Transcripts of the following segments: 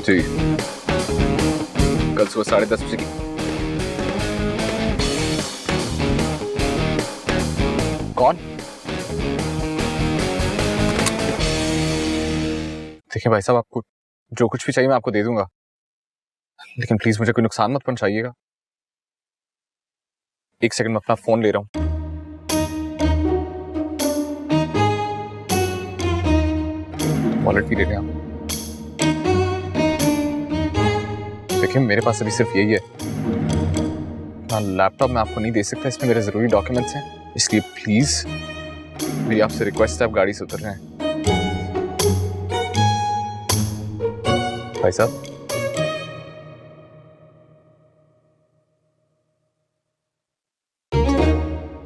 जी, कल सुबह 10:30 बजे की। कौन? देखिए भाई साहब, आपको जो कुछ भी चाहिए मैं आपको दे दूंगा, लेकिन प्लीज मुझे कोई नुकसान मत पहुंचाइएगा। एक सेकंड में अपना फोन ले रहा हूँ। वॉलेट भी ले लें आप। देखिए मेरे पास अभी सिर्फ यही है, ना लैपटॉप मैं आपको नहीं दे सकता, इसमें मेरे जरूरी डॉक्यूमेंट्स हैं, इसलिए प्लीज मेरी आपसे रिक्वेस्ट है, आप गाड़ी से उतर जाएं। भाई साहब,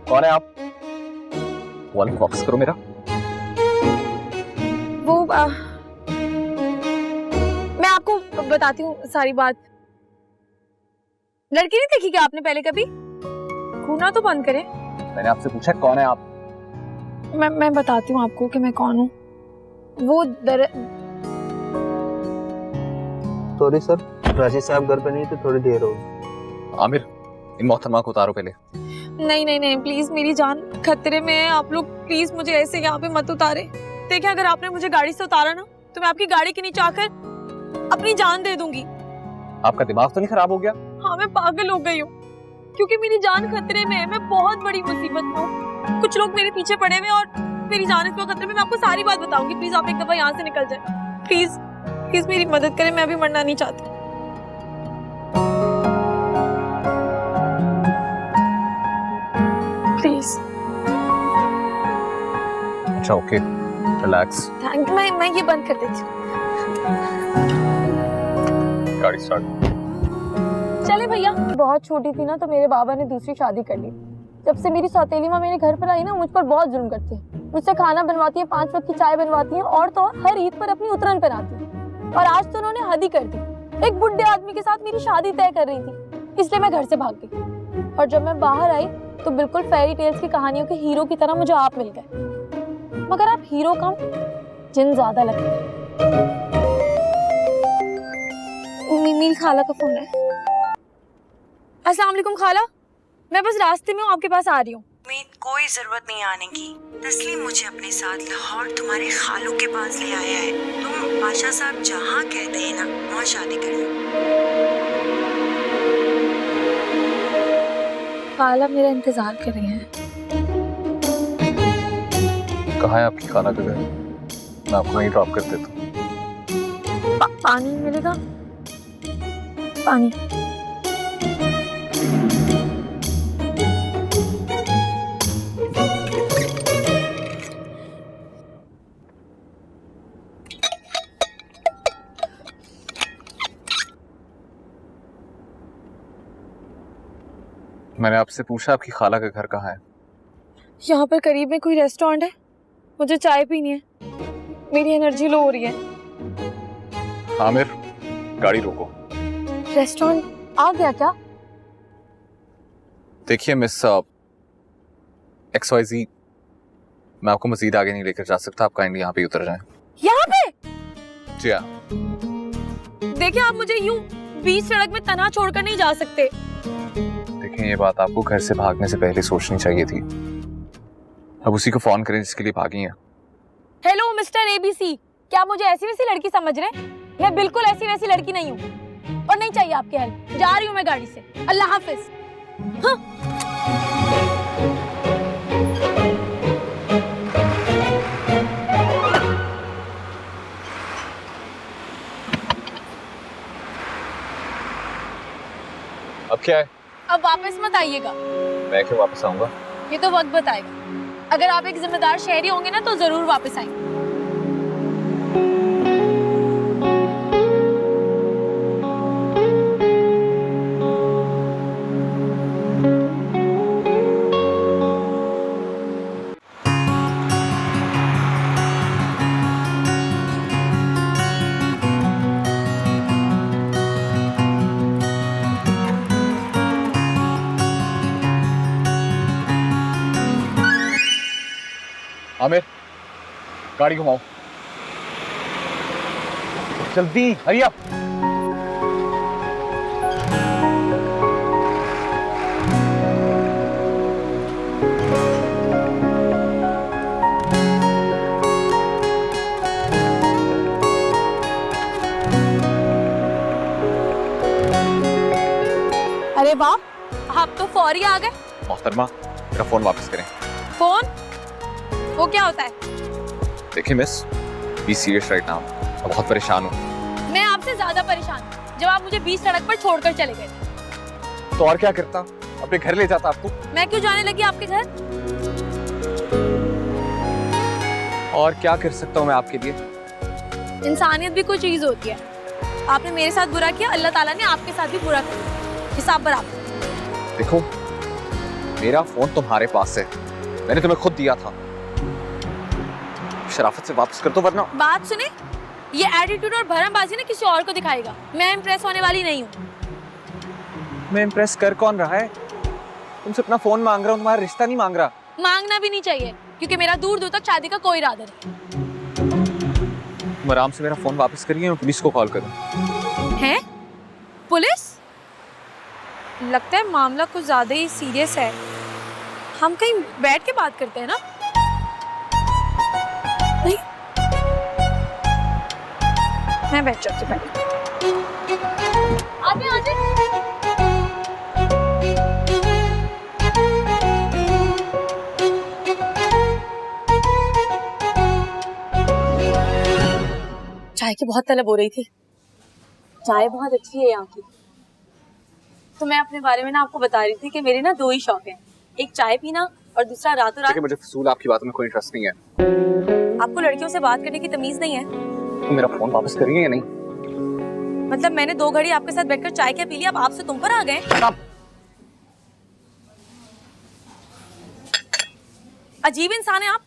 कौन है आप? वॉलेट वापस करो मेरा। वो मैं आपको बताती हूँ सारी बात। लड़की नहीं देखी क्या आपने पहले कभी? घूमना तो बंद करें। मैंने आपसे पूछा कौन है आप? मैं बताती हूँ आपको कि मैं कौन हूँ। वो सॉरी सर, राजेश साहब घर पे नहीं थे, थोड़ी देर होगी। आमिर, इन मोहतरमा को उतारो पहले। नहीं नहीं नहीं, प्लीज मेरी जान खतरे में है, आप लोग प्लीज मुझे ऐसे यहाँ पे मत उतारे। देखिए अगर आपने मुझे गाड़ी से उतारा ना तो मैं आपकी गाड़ी के नीचे आकर अपनी जान दे दूंगी। आपका दिमाग तो नहीं खराब हो गया? हाँ मैं पागल हो गई हूँ, क्योंकि मेरी जान खतरे में है। मैं बहुत बड़ी मुसीबत में हूँ, कुछ लोग मेरे पीछे पड़े हुए और मेरी जान इस वक्त खतरे में। मैं आपको सारी बात बताऊंगी, प्लीज आप एक दफा यहाँ से निकल जाए। प्लीज प्लीज मेरी मदद करें, मैं अभी मरना नहीं चाहती। प्लीज। अच्छा ओके, रिलैक्स। Thank you. मैं ये बंद कर देती हूँ। गाड़ी स्टार्ट। चले भैया। बहुत छोटी थी ना तो मेरे बाबा ने दूसरी शादी कर ली। जब से मेरी सौतेली माँ मेरे घर पर आई ना, मुझ पर बहुत जुल्म करती है। मुझसे खाना बनवाती है, 5 वक्त की चाय बनवाती है, और तो और हर ईद पर अपनी उतरन पहनाती है। और आज तो उन्होंने हद ही कर दी, एक बुढ़े आदमी के साथ मेरी शादी तय कर रही थी, इसलिए मैं घर से भाग गई। और जब मैं बाहर आई तो बिल्कुल फेरी टेल्स की कहानियों के हीरो की तरह मुझे आप मिल गए। मगर आप हीरो कम, जिन ज्यादा लगते हैं। मेरी खाला का फोन है। अस्सलाम वालेकुम खाला, मैं बस रास्ते में हूँ, आपके पास आ रही हूँ। उम्मीद कोई जरूरत नहीं आने की। तस्लीम मुझे अपने साथ लाहौर तुम्हारे खालों के पास ले आया है। तुम बादशाह साहब जहाँ कहते हैं ना, वहाँ शादी कर लो। खाला मेरा इंतजार कर रही हैं। कहाँ है आपकी खाना का घर? मैं आपको वहीं ड्रॉप कर देता हूँ। पानी मिलेगा? पानी। मैंने आपसे पूछा आपकी खाला का घर कहाँ है? यहाँ पर करीब में कोई रेस्टोरेंट है? मुझे चाय पीनी है, मेरी एनर्जी लो हो रही है। आमिर, गाड़ी रोको। रेस्टोरेंट आ गया क्या? देखिए मिस XYZ, मैं आपको मजीद आगे नहीं लेकर जा सकता, आप काइंडली यहाँ पे उतर जाएं। यहाँ पे? जी हाँ। देखिए आप मुझे यूं बीच सड़क में तन्हा छोड़कर नहीं जा सकते। देखिए ये बात आपको घर से भागने से पहले सोचनी चाहिए थी। अब उसी को फोन करें जिसके लिए भागी हैं। हेलो मिस्टर ABC, क्या आप मुझे ऐसी वैसी लड़की समझ रहे हैं? मैं बिल्कुल ऐसी वैसी लड़की नहीं हूँ और नहीं चाहिए आपकी हेल्प। जा रही हूँ मैं गाड़ी से। अल्लाह हाफिज। हाँ। अब क्या है? अब वापस मत आइएगा। मैं क्यों वापस आऊंगा? ये तो वक्त बताएगा। अगर आप एक जिम्मेदार शहरी होंगे ना तो जरूर वापस आएंगे। आमिर, गाड़ी घुमाओ। जल्दी हरी अप। अरे वाह, आप तो फौरी आ गए। मोहतरमा, मेरा फोन वापस करें। फोन? वो क्या होता है? देखिए miss, be serious right now, मैं बहुत परेशान हूँ। मैं आपसे ज्यादा परेशान हूँ। जब आप मुझे बीच सड़क पर छोड़कर चले गए, तो और क्या करता, अपने घर ले जाता आपको। मैं क्यों जाने लगी आपके घर? और क्या कर सकता हूँ मैं आपके लिए। इंसानियत भी कोई चीज होती है। आपने मेरे साथ बुरा किया, अल्लाह ताला ने आपके साथ भी बुरा किया। हिसाब बराबर। देखो, मेरा फोन तुम्हारे पास है, मैंने तुम्हें खुद दिया था। शराफत से वापस कर दो वरना। बात सुने, ये एटीट्यूड और भरमबाजी ना किसी और को दिखाएगा। मैं इम्प्रेस होने वाली नहीं हूँ। मैं इम्प्रेस कर कौन रहा है? तुमसे अपना फोन मांग रहा हूँ, तुम्हारा रिश्ता नहीं मांग रहा। मांगना भी नहीं चाहिए, क्योंकि मेरा दूर दूर तक शादी का कोई इरादा नहीं। तुम आराम से मेरा फोन वापस करिए, मैं पुलिस को कॉल करूँ। हैं? पुलिस? लगता है मामला कुछ ज्यादा ही सीरियस है। हम कहीं बैठ के बात करते हैं ना? नहीं, मैं बैठ जाती हूँ। आते आते। चाय की बहुत तलब हो रही थी। चाय बहुत अच्छी है यहाँ की। तो मैं अपने बारे में ना आपको बता रही थी कि मेरे ना दो ही शौक हैं, एक चाय पीना और दूसरा रातों रात। मुझे फजूल आपकी बातों में कोई इंटरेस्ट नहीं है। आपको लड़कियों से बात करने की तमीज नहीं है? तुम मेरा फोन वापस करिए या नहीं? मतलब मैंने 2 घड़ी आपके साथ बैठकर चाय क्या पी ली, अब आपसे तुम पर आ गए? अजीब इंसान है आप।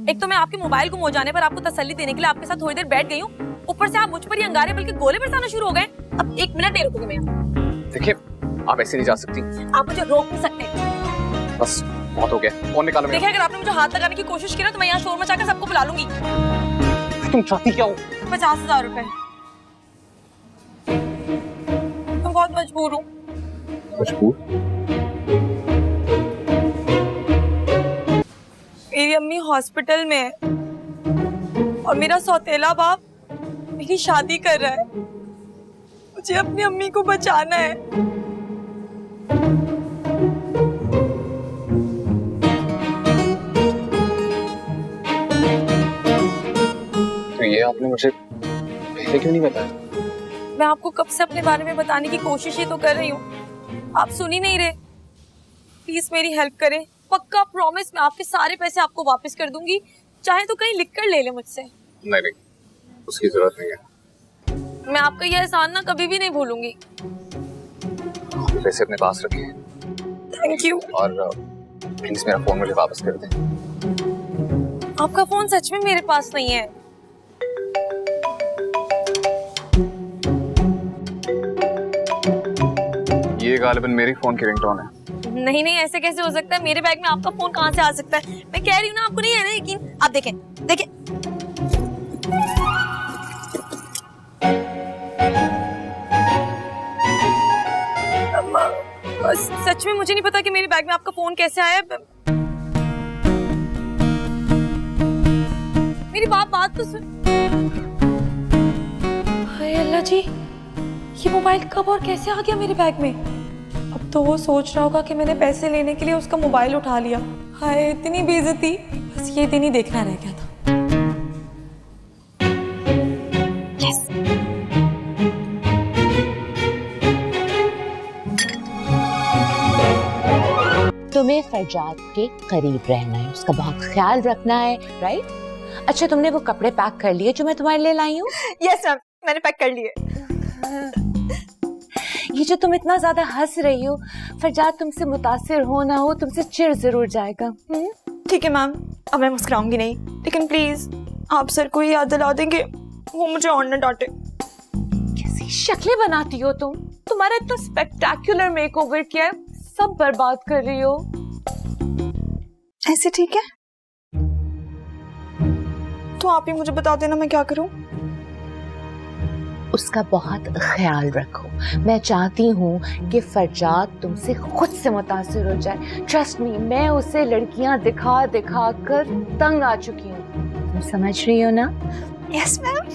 एक तो मैं आपके मोबाइल गुम हो जाने पर आपको तसल्ली देने के लिए आपके साथ थोड़ी देर बैठ गई हूँ, ऊपर से आप मुझ पर ही अंगारे बल्कि गोले बरसाना शुरू हो गए। अब 1 मिनट नहीं रुकोगे मैं यहाँ। देखिए, आप ऐसे नहीं जा सकती। आप मुझे रोक नहीं सकते। बस बहुत हो गया, फोन निकालो। देखिए, अगर आपने मुझे हाथ लगाने की कोशिश की ना तो मैं यहाँ शोर मचाकर सबको बुला लूंगी। तुम चाहती क्या हो? 50,000 रुपए। मैं बहुत मजबूर हूँ। मजबूर? मेरी अम्मी हॉस्पिटल में है और मेरा सौतेला बाप मेरी शादी कर रहा है। मुझे अपनी अम्मी को बचाना है। तो ये आपने मुझे पहले क्यों नहीं बताया? मैं आपको कब से अपने बारे में बताने की कोशिश ही तो कर रही हूँ, आप सुन ही नहीं रहे। प्लीज मेरी हेल्प करें। पक्का प्रॉमिस, मैं आपके सारे पैसे आपको वापस कर दूंगी, चाहे तो कहीं लिख कर ले ले मुझसे। नहीं, उसकी जरूरत नहीं है। मैं आपका यह एहसान ना कभी भी नहीं भूलूंगी। आप पैसे अपने पास रखिए। Thank you. और प्लीज मेरा फोन मुझे वापस कर दें। आपका फोन सच में मेरे पास नहीं है। ये गालिबन मेरी फोन की रिंगटोन है। नहीं नहीं, ऐसे कैसे हो सकता है? मेरे बैग में आपका फोन कहाँ से आ सकता है? मैं कह रही हूँ ना, आपको नहीं है ना यकीन। आप देखें देखें। सच में मुझे नहीं पता कि मेरे बैग में आपका फोन कैसे आया। मेरी बात तो सुन। हाय अल्लाह जी, ये मोबाइल कब और कैसे आ गया मेरे बैग में? अब तो वो सोच रहा होगा कि मैंने पैसे लेने के लिए उसका मोबाइल उठा लिया। हाय इतनी बेइज्जती, बस ये दिन ही देखना रह गया था। yes. तुम्हें फरजाद के करीब रहना है, उसका बहुत ख्याल रखना है, राइट? अच्छा, तुमने वो कपड़े पैक कर लिए जो मैं तुम्हारे लिए लाई हूँ? यस मैम, मैंने पैक कर लिए। ये जो तुम इतना ज्यादा हंस रही हो, फरजाद तुमसे मुतासिर हो ना हो, तुमसे चिढ़ जरूर जाएगा। ठीक है मैम, अब मैं मुस्कुराऊंगी नहीं, लेकिन प्लीज आप सर को याद दिला देंगे, वो मुझे और न डांटे। कैसी शक्लें बनाती हो तुम? तुम्हारा इतना स्पेक्टेक्युलर मेकओवर किया है, सब बर्बाद कर रही हो। ऐसे ठीक है? तो आप ही मुझे बता देना मैं क्या करूं। उसका बहुत ख्याल रखो। मैं चाहती हूँ कि फरजाद तुमसे खुद से मुतासिर हो जाए। ट्रस्ट मी, मैं उसे लड़कियां दिखा दिखा कर तंग आ चुकी हूँ। तुम समझ रही हो ना? Yes ma'am.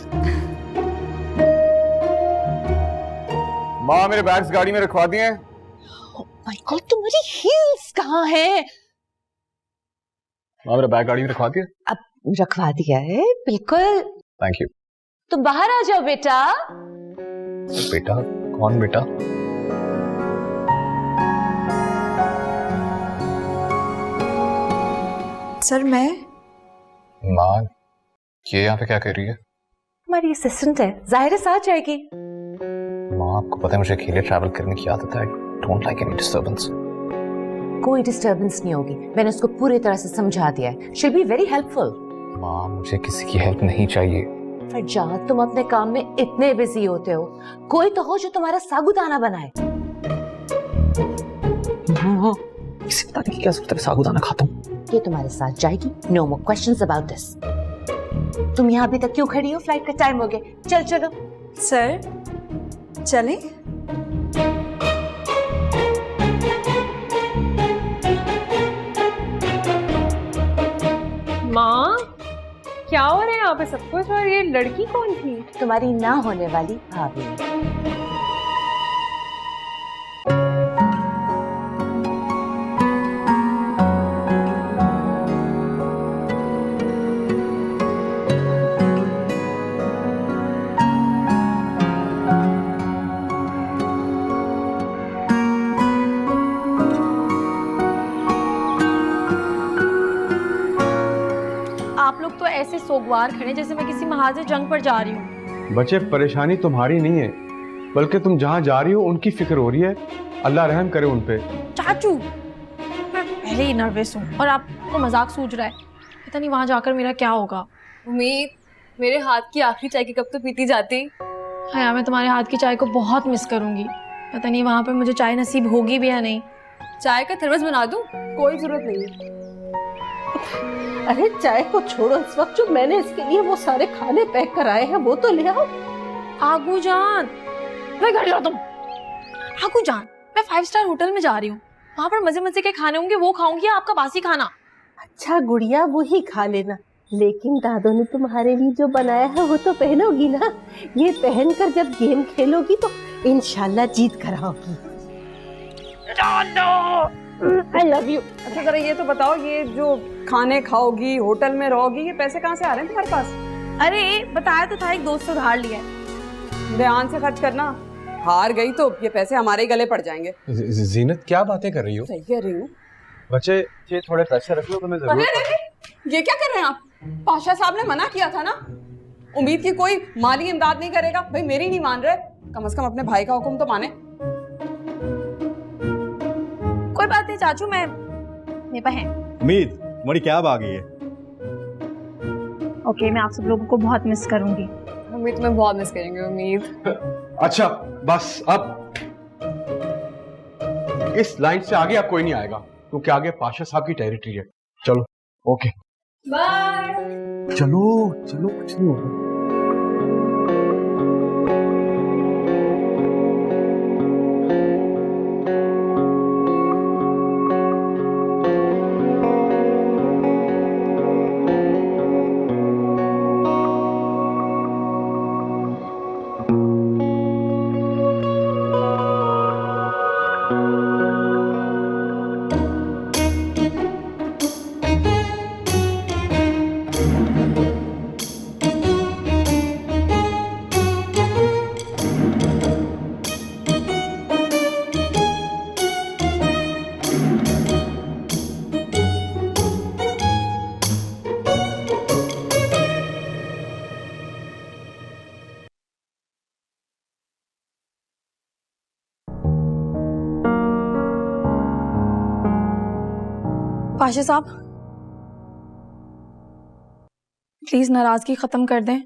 माँ मेरे बैग्स गाड़ी में रखवा दिए हैं। माय गॉड, तुम्हारी हील्स कहाँ है? माँ मेरा बैग गाड़ी में रखवा दिया। अब रखवा दिया है, बिल्कुल। Thank you. तुम बाहर आ जाओ बेटा। बेटा? कौन बेटा? सर मैं माँ ये यहाँ पे क्या कर रही है? हमारी असिस्टेंट है, जाहिर है साथ जाएगी। माँ आपको पता है मुझे अकेले ट्रैवल करने की आदत है। Don't like any disturbance. कोई डिस्टर्बेंस नहीं होगी, मैंने उसको पूरी तरह से समझा दिया है। She will be very helpful. माँ मुझे किसी की हेल्प नहीं चाहिए। फरजाद, तुम अपने काम में इतने बिजी होते हो, कोई तो हो जो तुम्हारा साबूदाना बनाए। किसी पता नहीं क्या सोचता है साबूदाना खाता हूँ। ये तुम्हारे साथ जाएगी। No more questions about this. तुम यहाँ अभी तक क्यों खड़ी हो? फ्लाइट का टाइम हो गया, चल चलो। सर चलें? माँ क्या हो रहा है यहाँ पे सब कुछ? और ये लड़की कौन थी? तुम्हारी ना होने वाली भाभी। आप लोग तो ऐसे सोगवार खड़े जैसे मैं किसी महाज जंग पर जा रही हूँ। बच्चे, परेशानी तुम्हारी नहीं है, बल्कि तुम जहाँ जा रही हो उनकी फिक्र हो रही है। अल्लाह रहम करे उन पे। चाचू मैं पहले ही नर्वस हूँ और आपको मजाक सूझ रहा है। पता नहीं वहाँ जाकर मेरा क्या होगा। उम्मीद, मेरे हाथ की आखिरी चाय की कप तो पीती जाती। हाँ मैं तुम्हारे हाथ की चाय को बहुत मिस करूंगी। पता नहीं वहाँ पर मुझे चाय नसीब होगी भी या नहीं। चाय का थर्मस बना दूं? कोई जरूरत नहीं है। अरे चाय को छोड़ो, इस वक्त जो मैंने इसके लिए वो सारे खाने पैक कराए हैं वो तो ले आओ। आगू जान, मैं घर जाता हूँ। आगू जान, मैं 5 स्टार होटल में जा रही हूँ। वहाँ पर मजे मजे के खाने होंगे, वो खाऊंगी। आपका बासी खाना। अच्छा गुड़िया, वो ही खा लेना, लेकिन दादो ने तुम्हारे लिए जो बनाया है वो तो पहनोगी ना। ये पहनकर जब गेम खेलोगी तो इंशाल्लाह जीत कर आओगी। आई लव यू। अच्छा जरा ये तो बताओ, ये जो खाने खाओगी, होटल में रहोगी, ये पैसे कहाँ से आ रहे हैं तुम्हारे पास? अरे बताया तो था, एक दोस्त से उधार लिया है। ध्यान से खर्च करना, हार गई तो ये पैसे हमारे ही गले पड़ जाएंगे। जीनत क्या बातें कर रही हो? सही कह रही हूँ। बच्चे ये थोड़े पैसे रख लो, तुम्हें अरे जरूरत। अरे ये क्या कर रहे हैं आप? पाशा साहब ने मना किया था ना, उम्मीद की कोई माली इमदाद नहीं करेगा। भाई मेरी नहीं मान रहे, कम से कम अपने भाई का हुक्म तो माने। कोई बात नहीं चाचू, मैं मेरे पास है। उम्मीद, तुम्हारी कैब आ गई है। ओके, मैं आप सब लोगों को बहुत मिस करूंगी। हम भी तुम्हें बहुत मिस करेंगे उम्मीद। अच्छा बस, अब इस लाइन से आगे अब कोई नहीं आएगा, क्योंकि आगे पाशा साहब की टेरिटरी है। चलो ओके बाय। चलो चलो, कुछ नहीं होगा। पाशा साहब प्लीज नाराजगी खत्म कर दें।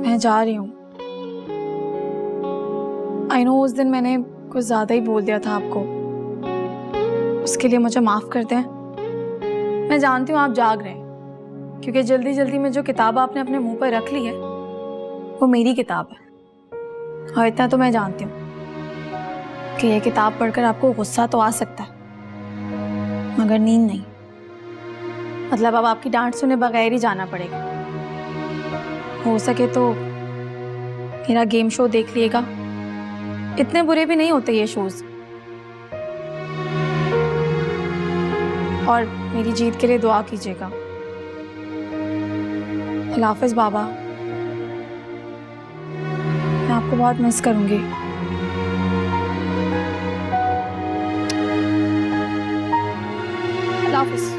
मैं जा रही हूँ। आई नो उस दिन मैंने कुछ ज्यादा ही बोल दिया था आपको, उसके लिए मुझे माफ कर दें। मैं जानती हूँ आप जाग रहे हैं, क्योंकि जल्दी जल्दी में जो किताब आपने अपने मुंह पर रख ली है वो मेरी किताब है। और इतना तो मैं जानती हूँ कि ये किताब पढ़कर आपको गुस्सा तो आ सकता है मगर नींद नहीं। मतलब अब आपकी डांट सुने बगैर ही जाना पड़ेगा। हो सके तो मेरा गेम शो देख लिएगा, इतने बुरे भी नहीं होते ये शोज। और मेरी जीत के लिए दुआ कीजिएगा। अल्लाह हाफिज बाबा, मैं आपको बहुत मिस करूंगी। अल्लाह हाफिज।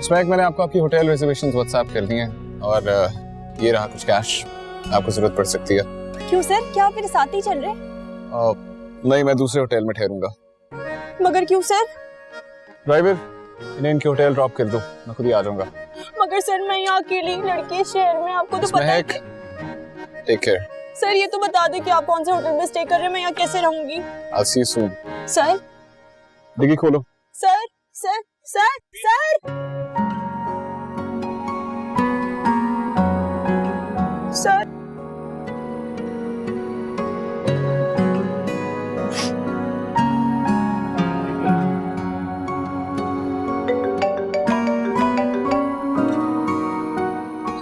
इसमें मैंने आपको आपकी होटल रिजर्वेशंस व्हाट्सएप कर दी हैं और ये रहा कुछ कैश, आपको जरूरत पड़ सकती है। क्यों सर, क्या आप मेरे साथ ही चल रहे? नहीं, मैं दूसरे होटल में ठहरूंगा। मगर क्यों सर? ड्राइवर, इन्हें इनके होटल ड्रॉप कर दो, मैं खुद ही आ जाऊंगा। मगर सर मैं यहाँ अकेली लड़की शहर में, आपको तो पता है। Take care. सर ये तो बता दे कि आप कौन से होटल में स्टे कर रहे हैं, मैं यहाँ कैसे रहूंगी? I'll see you soon। Sir डिग्गी खोलो। Sir sir sir sir sir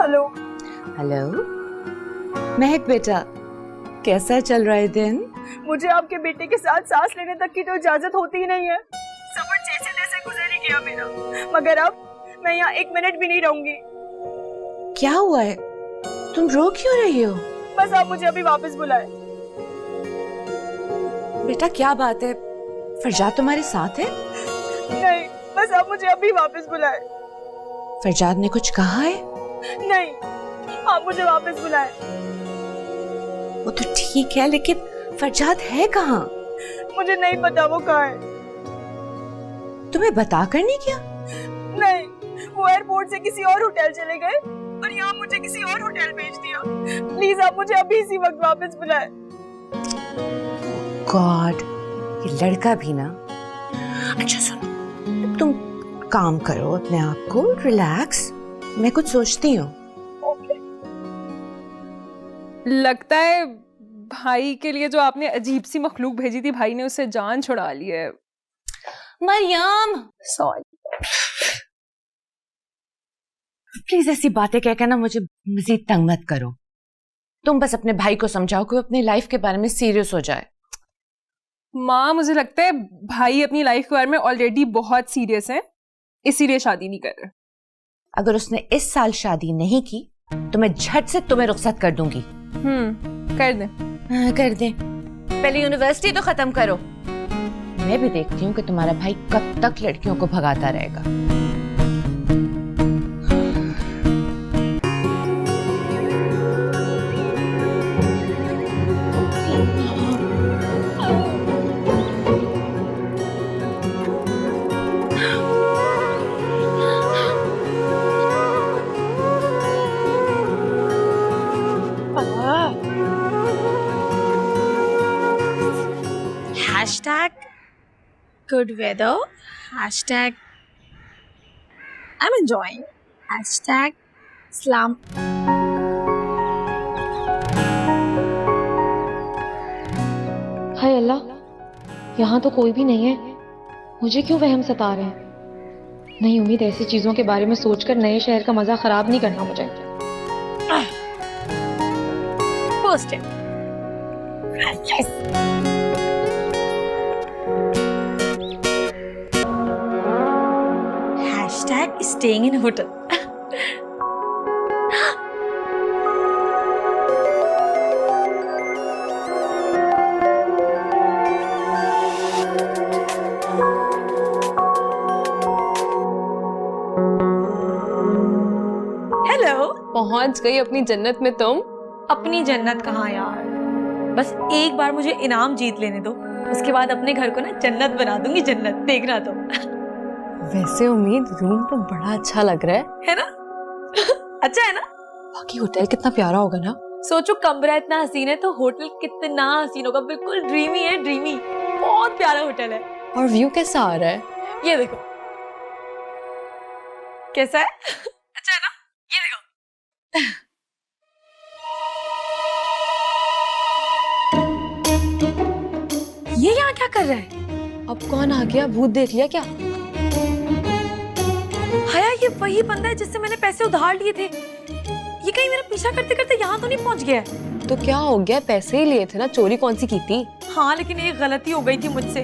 hello. Hello महक बेटा, कैसा चल रहा है दिन? मुझे आपके बेटे के साथ सांस लेने तक की तो इजाजत होती ही नहीं है। सफर जैसे तैसे गुजर ही गया मेरा, मगर अब मैं यहाँ 1 मिनट भी नहीं रहूंगी। क्या हुआ है? तुम रो क्यों रही हो? बस आप मुझे अभी वापस बुलाए। बेटा क्या बात है? फरजाद तुम्हारे साथ है? नहीं, बस आप मुझे अभी वापस बुलाए। फरजाद ने कुछ कहा है? नहीं, आप मुझे वापस बुलाए। वो तो ठीक है, लेकिन फरजाद है कहाँ? मुझे नहीं पता वो कहाँ है। तुम्हें बता कर नहीं किया? नहीं, वो एयरपोर्ट से किसी और होटल चले गए और यहाँ मुझे किसी और होटल भेज दिया। प्लीज आप मुझे अभी इसी वक्त वापस बुलाए। गॉड, ये लड़का भी ना। अच्छा सुन, तुम काम करो अपने आप को, रिलैक्स, मैं कुछ सोचती हूँ। लगता है भाई के लिए जो आपने अजीब सी मखलूक भेजी थी, भाई ने उससे जान छुड़ा ली है। मरियम, सॉरी। प्लीज ऐसी बातें कहकर ना मुझे मजीद तंग मत करो। तुम बस अपने भाई को समझाओ कि वो अपनी लाइफ के बारे में सीरियस हो जाए। माँ, मुझे लगता है भाई अपनी लाइफ के बारे में ऑलरेडी बहुत सीरियस है, इसीलिए शादी नहीं कर रहे। अगर उसने इस साल शादी नहीं की तो मैं झट से तुम्हें रुखसत कर दूंगी। कर दे। हाँ, कर दे। पहले यूनिवर्सिटी तो खत्म करो। मैं भी देखती हूँ कि तुम्हारा भाई कब तक लड़कियों को भगाता रहेगा। Good weather. I'm enjoying. Slam. हाय अल्लाह, यहाँ तो कोई भी नहीं है। मुझे क्यों वहम सता रहे हैं? नहीं, उम्मीद ऐसी चीजों के बारे में सोचकर नए शहर का मजा खराब नहीं करना मुझे। First step. Yes. Staying in hotel. Hello. पहुंच गई अपनी जन्नत में तुम। अपनी जन्नत कहाँ यार, बस एक बार मुझे इनाम जीत लेने दो, उसके बाद अपने घर को ना जन्नत बना दूंगी, जन्नत, देखना तो। वैसे उम्मीद रूम तो बड़ा अच्छा लग रहा है ना? अच्छा है ना? बाकी होटल कितना प्यारा होगा ना। सोचो कमरा इतना हसीन है तो होटल कितना हसीन होगा, बिल्कुल ड्रीमी है, ड्रीमी। बहुत प्यारा होटल है। और व्यू कैसा आ रहा है? ये देखो कैसा है। अच्छा है ना? ये देखो। ये यहाँ क्या कर रहा है? अब कौन आ गया? भूत देख लिया क्या? हया, ये वही बंदा है जिससे मैंने पैसे उधार लिए थे। ये कहीं मेरा पीछा करते करते यहाँ तो नहीं पहुँच गया है? तो क्या हो गया? पैसे ही लिए थे ना, चोरी कौन सी की थी? हाँ, लेकिन एक गलती हो गई थी मुझसे।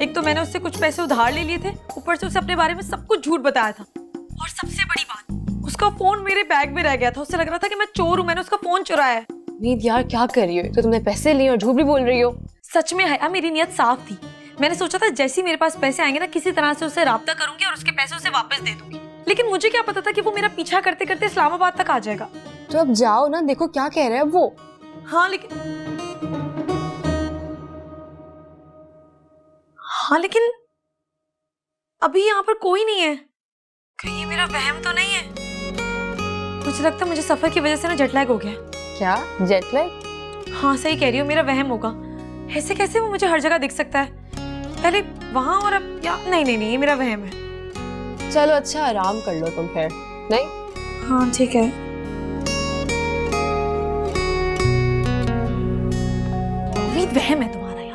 एक तो मैंने उससे कुछ पैसे उधार ले लिए थे, ऊपर से उसे अपने बारे में सब कुछ झूठ बताया था। और सबसे बड़ी बात, उसका फोन मेरे बैग में रह गया था। उससे लग रहा था कि मैं चोर हूँ, मैंने उसका फोन चुराया है। उम्मीद यार क्या कर रही हो? तो तुमने पैसे लिए और झूठ भी बोल रही हो। सच में हया, मेरी नीयत साफ थी। मैंने सोचा था जैसे ही मेरे पास पैसे आएंगे ना, किसी तरह से उससे राब्ता करूंगी और उसके पैसे उसे वापस दे दूंगी। लेकिन मुझे क्या पता था कि वो मेरा पीछा करते करते इस्लामाबाद तक आ जाएगा। तो अब जाओ ना, देखो क्या कह रहा है वो। हाँ लेकिन अभी यहाँ पर कोई नहीं है। कहीं ये मेरा वहम तो नहीं है? मुझे लगता है मुझे सफर की वजह से ना जेट लैग हो गया। क्या जेट लैग? हाँ सही कह रही हो, मेरा वहम होगा। ऐसे कैसे वो मुझे हर जगह दिख सकता है? पहले वहां और अब या नहीं, ये मेरा वहम है। चलो अच्छा, आराम कर लो तुम फिर। नहीं? हाँ ठीक है। उम्मीद वहम है तुम्हारा यार।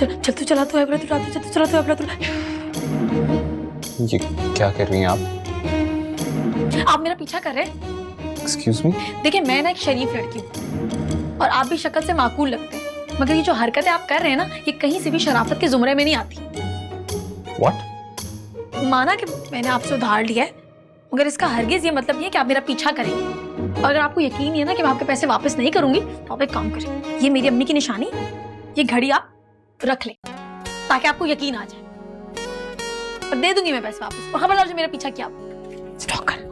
चल तू चला तो है, चला तो है। ये क्या कर रही हैं आप मेरा पीछा कर रहे हैं? Excuse me? देखिए मैं ना एक शरीफ लड़की हूँ और आप भी शक्ल से माकूल लगते हैं, मगर ये जो हरकतें आप कर रहे हैं ना, ये कहीं से भी शराफत के जुमरे में नहीं आती। What? माना कि मैंने आपसे उधार लिया है, मगर इसका हरगिज ये मतलब नहीं है कि आप मेरा पीछा करेंगे। और अगर आपको यकीन है ना कि मैं आपके पैसे वापस नहीं करूंगी, तो आप एक काम करें, ये मेरी अम्मी की निशानी, ये घड़ी आप रख लें ताकि आपको यकीन आ जाए। और दे दूंगी मैं पैसे वापस। और खबरदार जो मेरा पीछा किया स्टॉकर।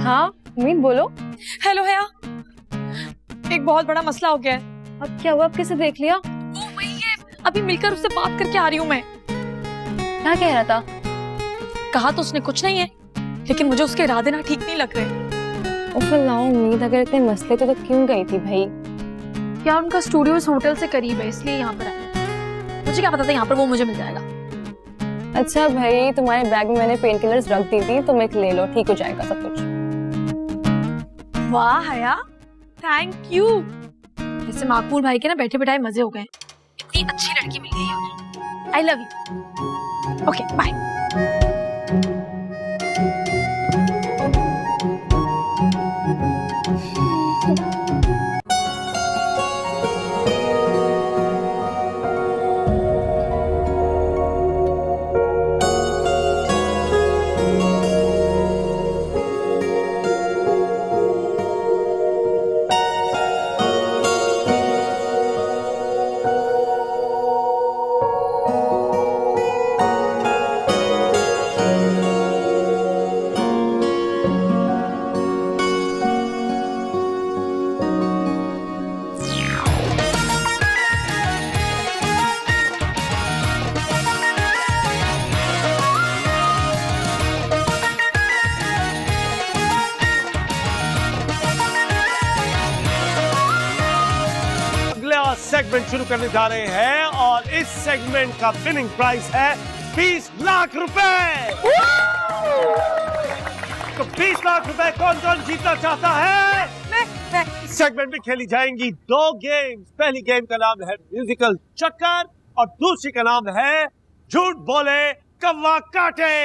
हाँ उम्मीद बोलो। हेलो हया, एक बहुत बड़ा मसला हो गया है। अब क्या हुआ? अब कैसे देख लिया? वो वही है, अभी मिलकर उससे बात करके आ रही हूँ मैं। क्या कह रहा था? कहा तो उसने कुछ नहीं है, लेकिन मुझे उसके इरादे ना ठीक नहीं लग रहे। उम्मीद अगर इतने मसले तो क्यों गई थी भाई? यार उनका स्टूडियो इस होटल से करीब है, इसलिए यहाँ पर आए। मुझे क्या पता था यहाँ पर वो मुझे मिल जाएगा। अच्छा भाई, तुम्हारे बैग में मैंने पेन किलर्स रख दी थी, तुम एक ले लो, ठीक हो जाएगा सब कुछ। वाह हया, थैंक यू। वैसे माकूल भाई के ना बैठे बिठाए मजे हो गए। इतनी अच्छी लड़की मिल गई है। I love you. Okay bye. Segment शुरू करने जा रहे हैं और इस सेगमेंट का विनिंग प्राइस है 20 लाख रुपए। तो 20 लाख रुपए कौन कौन जीतना चाहता है? इस सेगमेंट में खेली जाएंगी 2 गेम्स। पहली गेम का नाम है म्यूजिकल चक्कर और दूसरी का नाम है झूठ बोले कौवा काटे।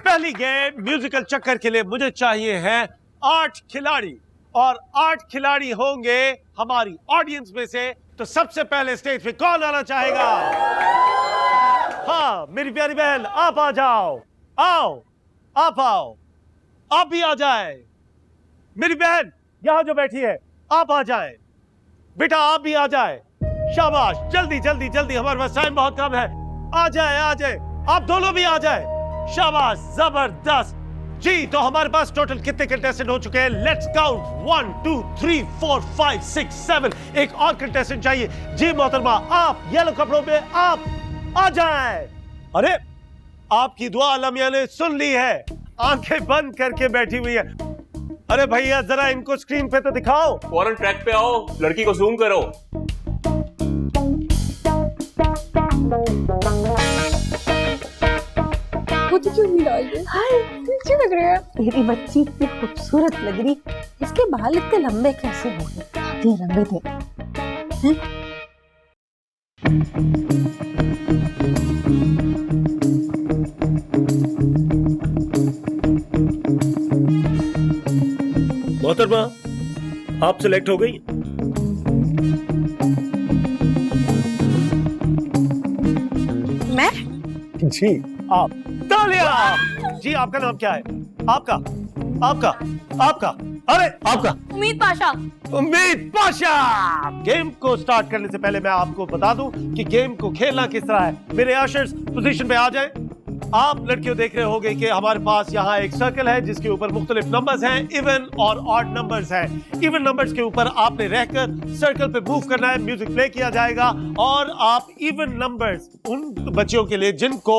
पहली गेम म्यूजिकल चक्कर के लिए मुझे चाहिए है 8 खिलाड़ी और 8 खिलाड़ी होंगे हमारी ऑडियंस में से। तो सबसे पहले स्टेज पे कौन आना चाहेगा? हाँ मेरी प्यारी बहन, आप आ जाओ, आओ आप आओ, आप भी आ जाए। मेरी बहन यहां जो बैठी है आप आ जाए, बेटा आप भी आ जाए। शाबाश, जल्दी जल्दी जल्दी, हमारे पास टाइम बहुत कम है। आ जाए आ जाए, आप दोनों भी आ जाए। शाबाश, जबरदस्त। जी तो हमारे पास टोटल कितने कंटेस्टेंट हो चुके हैं? Let's count 1 2 3 4 5 6 7। एक और कंटेस्टेंट चाहिए। जी मोहतरमा, आप येलो कपड़ों में आप आ जाए। अरे आपकी दुआ अल्लाह मियां ने सुन ली है, आंखें बंद करके बैठी हुई है। अरे भैया जरा इनको स्क्रीन पे तो दिखाओ। फौरन ट्रैक पे आओ, लड़की को जूम करो। वो तो क्यों नहीं डाल रही? हाय अच्छी लग रही है। तेरी बच्ची इतनी खूबसूरत लग रही, इसके बाल इतने लंबे कैसे हो गए? ये लंबे थे। मोहतरमा आप सिलेक्ट हो गई। मैं? जी आप। तालियां। जी आपका नाम क्या है? आपका आपका आपका अरे आपका? उम्मीद पाशा। उम्मीद पाशा। गेम को स्टार्ट करने से पहले मैं आपको बता दूं कि गेम को खेलना किस तरह है। मेरे आशर्स पोजीशन पे आ जाए। आप लड़कियों देख रहे होंगे कि हमारे पास यहाँ एक सर्कल है जिसके ऊपर मुख्तलिफ नंबर्स हैं, इवन और ऑड नंबर्स हैं। इवन नंबर्स के ऊपर आपने रहकर सर्कल पे मूव करना है, म्यूजिक प्ले किया जाएगा और आप इवन नंबर्स, उन बच्चियों के लिए जिनको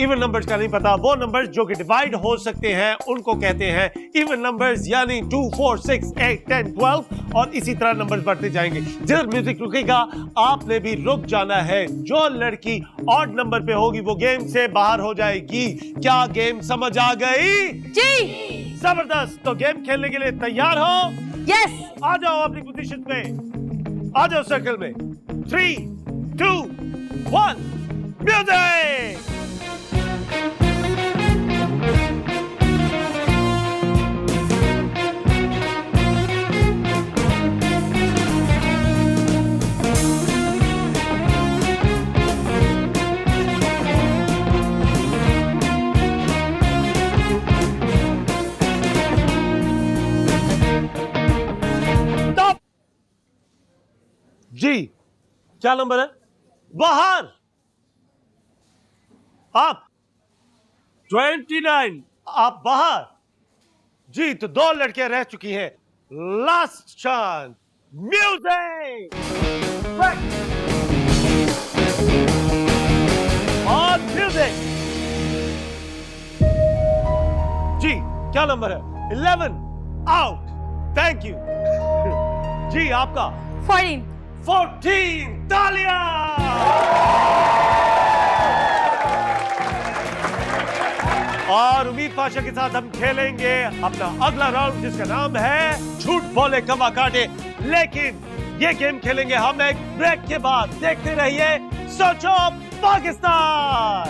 इवन नंबर्स का नहीं पता, वो नंबर्स जो कि डिवाइड हो सकते हैं उनको कहते हैं इवन नंबर्स, यानी 2 4 6 8 10 12 और इसी तरह नंबर्स बढ़ते जाएंगे। जिधर म्यूजिक रुकेगा आपने भी रुक जाना है। जो लड़की ऑड नंबर पे होगी वो गेम से बाहर हो जाएगी। क्या गेम समझ आ गई? जी। जबरदस्त। तो गेम खेलने के लिए तैयार हो? यस। आ जाओ अपनी पोजीशन पे, आ जाओ सर्कल में। 3 2 1 म्यूजिक। जी क्या नंबर है? बाहर। आप 29। आप बाहर। जी तो 2 लड़कियां रह चुकी हैं। Last chance. म्यूजिक और म्यूजिक। जी क्या नंबर है? 11। आउट। Thank you. जी आपका? 14। तालियां। और उम्मीद पाशा के साथ हम खेलेंगे अपना अगला राउंड जिसका नाम है झूठ बोले कौवा काटे। लेकिन ये गेम खेलेंगे हम एक ब्रेक के बाद। देखते रहिए सोचो पाकिस्तान।